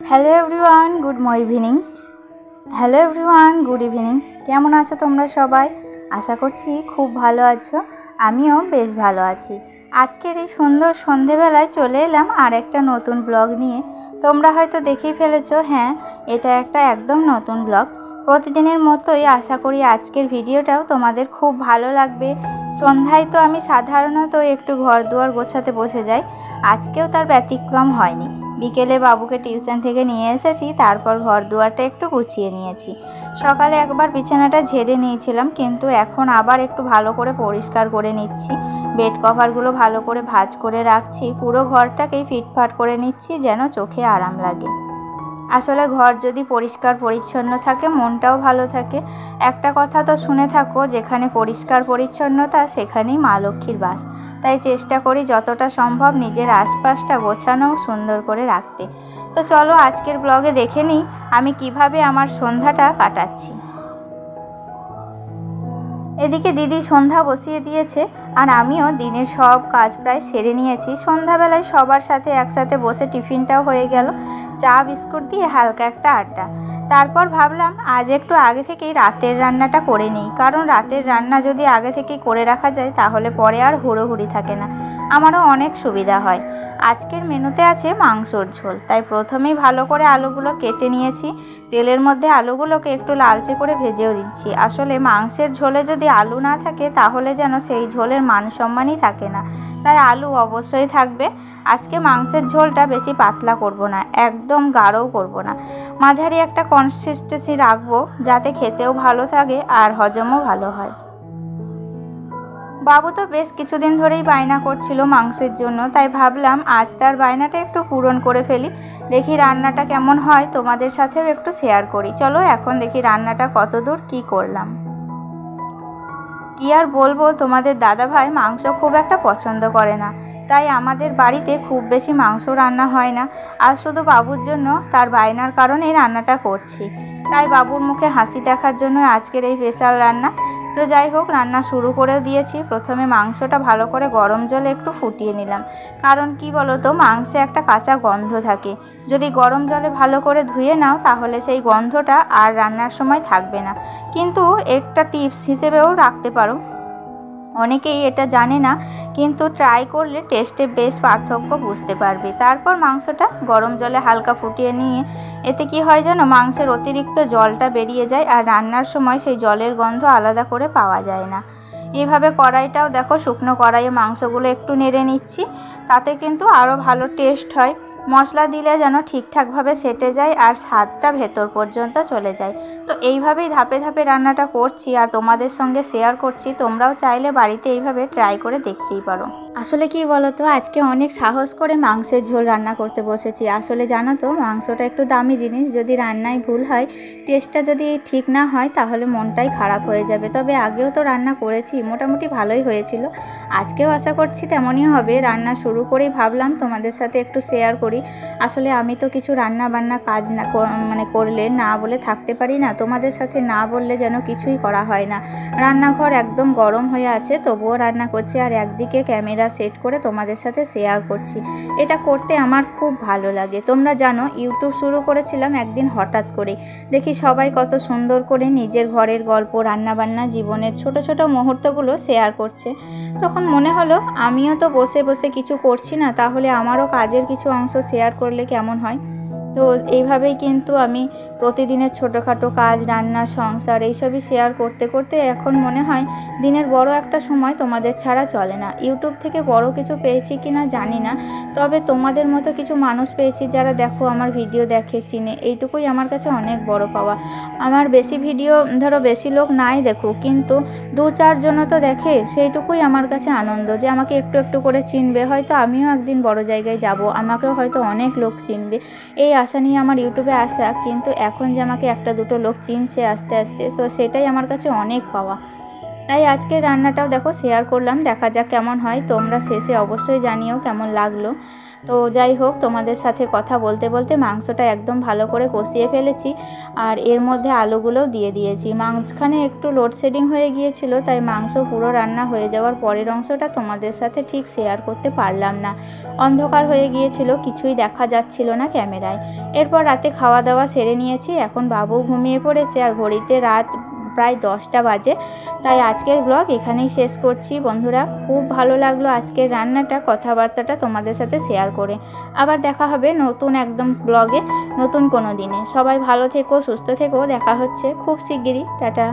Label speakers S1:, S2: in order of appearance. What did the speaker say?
S1: Hello everyone, good evening. Hello everyone, good evening. কেমন আছো তোমরা সবাই? আশা করছি খুব ভালো আছো। আমিও বেশ ভালো আছি। আজকের এই সুন্দর সন্ধেবেলায় চলে এলাম আর একটা নতুন ব্লগ নিয়ে। তোমরা হয়তো দেখেই ফেলেছো, হ্যাঁ, এটা একটা একদম নতুন ব্লগ। প্রতিদিনের মতোই আশা করি আজকের ভিডিওটাও তোমাদের খুব ভালো লাগবে। সন্ধ্যায় তো আমি সাধারণত একটু ঘর দুয়ার গোছাতে বসে যাই, আজকেও তার ব্যতিক্রম হয়নি। বিকেলে বাবুকে টিউশন থেকে নিয়ে এসেছি, তারপর ঘর দুয়ারটা একটু গুছিয়ে নিয়েছি। সকালে একবার বিছানাটা ঝেড়ে নিয়েছিলাম, কিন্তু এখন আবার একটু ভালো করে পরিষ্কার করে নিচ্ছি। বেড কভারগুলো ভালো করে ভাঁজ করে রাখছি, পুরো ঘরটাকেই ফিটফাট করে নিচ্ছি যেন চোখে আরাম লাগে। আসলে ঘর যদি পরিষ্কার পরিচ্ছন্ন থাকে মনটাও ভালো থাকে। একটা কথা তো শুনে থাকো, যেখানে পরিষ্কার পরিচ্ছন্নতা সেখানেই মা লক্ষ্মীর বাস। তাই চেষ্টা করি যতটা সম্ভব নিজের আশপাশটা গোছানো সুন্দর করে রাখতে। তো চলো আজকের ব্লগে দেখে নিই আমি কিভাবে আমার সন্ধ্যাটা কাটাচ্ছি। এদিকে দিদি সন্ধ্যা বসিয়ে দিয়েছে আর আমিও দিনের সব কাজ প্রায় সেরে নিয়েছি। সন্ধ্যাবেলায় সবার সাথে একসাথে বসে টিফিনটাও হয়ে গেল, চা বিস্কুট দিয়ে হালকা একটা আড্ডা। তারপর ভাবলাম আজ একটু আগে থেকেই রাতের রান্নাটা করে নিই, কারণ রাতের রান্না যদি আগে থেকেই করে রাখা যায় তাহলে পরে আর হুড়োহুড়ি থাকে না, আমারও অনেক সুবিধা হয়। আজকের মেনুতে আছে মাংসর ঝোল, তাই প্রথমেই ভালো করে আলুগুলো কেটে নিয়েছি। তেলের মধ্যে আলুগুলোকে একটু লালচে করে ভেজেও দিচ্ছি। আসলে মাংসের ঝোলে যদি আলু না থাকে তাহলে যেন সেই ঝোলের মান সম্মানই থাকে না, তাই আলু অবশ্যই থাকবে। আজকে মাংসের ঝোলটা বেশি পাতলা করব না, একদম গাঢ়ও করব না, মাঝারি একটা কনসিস্টেন্সি রাখবো, যাতে খেতেও ভালো থাকে আর হজমও ভালো হয়। বাবু তো বেশ কিছুদিন ধরেই বায়না করছিল মাংসের জন্য, তাই ভাবলাম আজ তার বায়নাটা একটু পূরণ করে ফেলি। দেখি রান্নাটা কেমন হয়, তোমাদের সাথেও একটু শেয়ার করি। চলো এখন দেখি রান্নাটা কতদূর কি করলাম। কি আর বলবো, তোমাদের দাদাভাই মাংস খুব একটা পছন্দ করে না, তাই আমাদের বাড়িতে খুব বেশি মাংস রান্না হয় না। আর শুধু বাবুর জন্য তার বায়নার কারণে রান্নাটা করছি, তাই বাবুর মুখে হাসি দেখার জন্য আজকের এই স্পেশাল রান্না। তো যাই হোক, রান্না শুরু করেও দিয়েছি। প্রথমে মাংসটা ভালো করে গরম জলে একটু ফুটিয়ে নিলাম, কারণ কি বলো তো, মাংসে একটা কাঁচা গন্ধ থাকে। যদি গরম জলে ভালো করে ধুয়ে নাও তাহলে সেই গন্ধটা আর রান্নার সময় থাকবে না। কিন্তু একটা টিপস হিসেবেও রাখতে পারো, অনেকেই এটা জানে না, কিন্তু ট্রাই করলে টেস্টে বেশ পার্থক্য বুঝতে পারবে। তারপর মাংসটা গরম জলে হালকা ফুটিয়ে নিয়ে, এতে কি হয় যেন মাংসের অতিরিক্ত জলটা বেরিয়ে যায় আর রান্নার সময় সেই জলের গন্ধ আলাদা করে পাওয়া যায় না। এইভাবে কড়াইটাও দেখো, শুকনো কড়াইয়ে মাংসগুলো একটু নেড়ে নিচ্ছি, তাতে কিন্তু আরও ভালো টেস্ট হয়। মশলা দিলে যেন ঠিকঠাকভাবে সেটে যায় আর স্বাদটা ভেতর পর্যন্ত চলে যায়। তো এইভাবেই ধাপে ধাপে রান্নাটা করছি আর তোমাদের সঙ্গে শেয়ার করছি। তোমরাও চাইলে বাড়িতে এইভাবে ট্রাই করে দেখতেই পারো। আসলে কি বলো তো, আজকে অনেক সাহস করে মাংসের ঝোল রান্না করতে বসেছি। আসলে জানো তো, মাংসটা একটু দামি জিনিস, যদি রান্নায় ভুল হয়, টেস্টটা যদি ঠিক না হয় তাহলে মনটাই খারাপ হয়ে যাবে। তবে আগেও তো রান্না করেছি, মোটামুটি ভালোই হয়েছিল, আজকেও আশা করছি তেমনই হবে। রান্না শুরু করেই ভাবলাম তোমাদের সাথে একটু শেয়ার করি। আসলে আমি তো কিছু রান্না বান্না কাজ না করলে না বলে থাকতে পারি না, তোমাদের সাথে না বললে যেন কিছুই করা হয় না। রান্নাঘর একদম গরম হয়ে আছে, তবুও রান্না করছি আর একদিকে ক্যামেরা সেট করে তোমাদের সাথে শেয়ার করছি। এটা করতে আমার খুব ভালো লাগে। তোমরা জানো, ইউটিউব শুরু করেছিলাম একদিন হঠাৎ করে, দেখি সবাই কত সুন্দর করে নিজের ঘরের গল্প, রান্নাবান্না, জীবনের ছোট ছোট মুহূর্তগুলো শেয়ার করছে। তখন মনে হলো আমিও তো বসে বসে কিছু করছি না, তাহলে আমারও কাজের কিছু অংশ শেয়ার করলে কেমন হয়। তো এইভাবেই কিন্তু আমি প্রতিদিনের ছোটোখাটো কাজ, রান্না, সংসার এইসবই শেয়ার করতে করতে এখন মনে হয় দিনের বড় একটা সময় তোমাদের ছাড়া চলে না। ইউটিউব থেকে বড় কিছু পেয়েছি কি না জানি না, তবে তোমাদের মতো কিছু মানুষ পেয়েছি যারা দেখো আমার ভিডিও দেখে, চিনে, এইটুকুই আমার কাছে অনেক বড় পাওয়া। আমার বেশি ভিডিও ধরো বেশি লোক নাই দেখুক, কিন্তু 2-4 জন তো দেখে, সেইটুকুই আমার কাছে আনন্দ, যে আমাকে একটু একটু করে চিনবে, হয়তো আমিও একদিন বড় জায়গায় যাব, আমাকেও হয়তো অনেক লোক চিনবে, এই আশা নিয়ে আমার ইউটিউবে আসা। কিন্তু এখন যে আমাকে 1-2 লোক চিনছে আস্তে আস্তে, তো সেটাই আমার কাছে অনেক পাওয়া। তাই আজকের রান্নাটাও দেখো শেয়ার করলাম, দেখা যাক কেমন হয়। তোমরা শেষে অবশ্যই জানিও কেমন লাগলো। তো যাই হোক, তোমাদের সাথে কথা বলতে বলতে মাংসটা একদম ভালো করে কষিয়ে ফেলেছি, আর এর মধ্যে আলুগুলোও দিয়ে দিয়েছি। মাঝখানে একটু লোডশেডিং হয়ে গিয়েছিল, তাই মাংস পুরো রান্না হয়ে যাওয়ার পরের অংশটা তোমাদের সাথে ঠিক শেয়ার করতে পারলাম না। অন্ধকার হয়ে গিয়েছিল, কিছুই দেখা যাচ্ছিল না ক্যামেরায়। এরপর রাতে খাওয়া দাওয়া সেরে নিয়েছি, এখন বাবু ঘুমিয়ে পড়েছে আর ঘড়িতে রাত প্রায় 10টা বাজে। তাই আজকের ব্লগ এখানেই শেষ করছি বন্ধুরা। খুব ভালো লাগলো আজকের রান্নাটা, কথাবার্তাটা তোমাদের সাথে শেয়ার করে। আবার দেখা হবে নতুন একদম ব্লগে, নতুন কোনো দিনে। সবাই ভালো থেকো, সুস্থ থেকো, দেখা হচ্ছে খুব শিগগিরই। টাটা।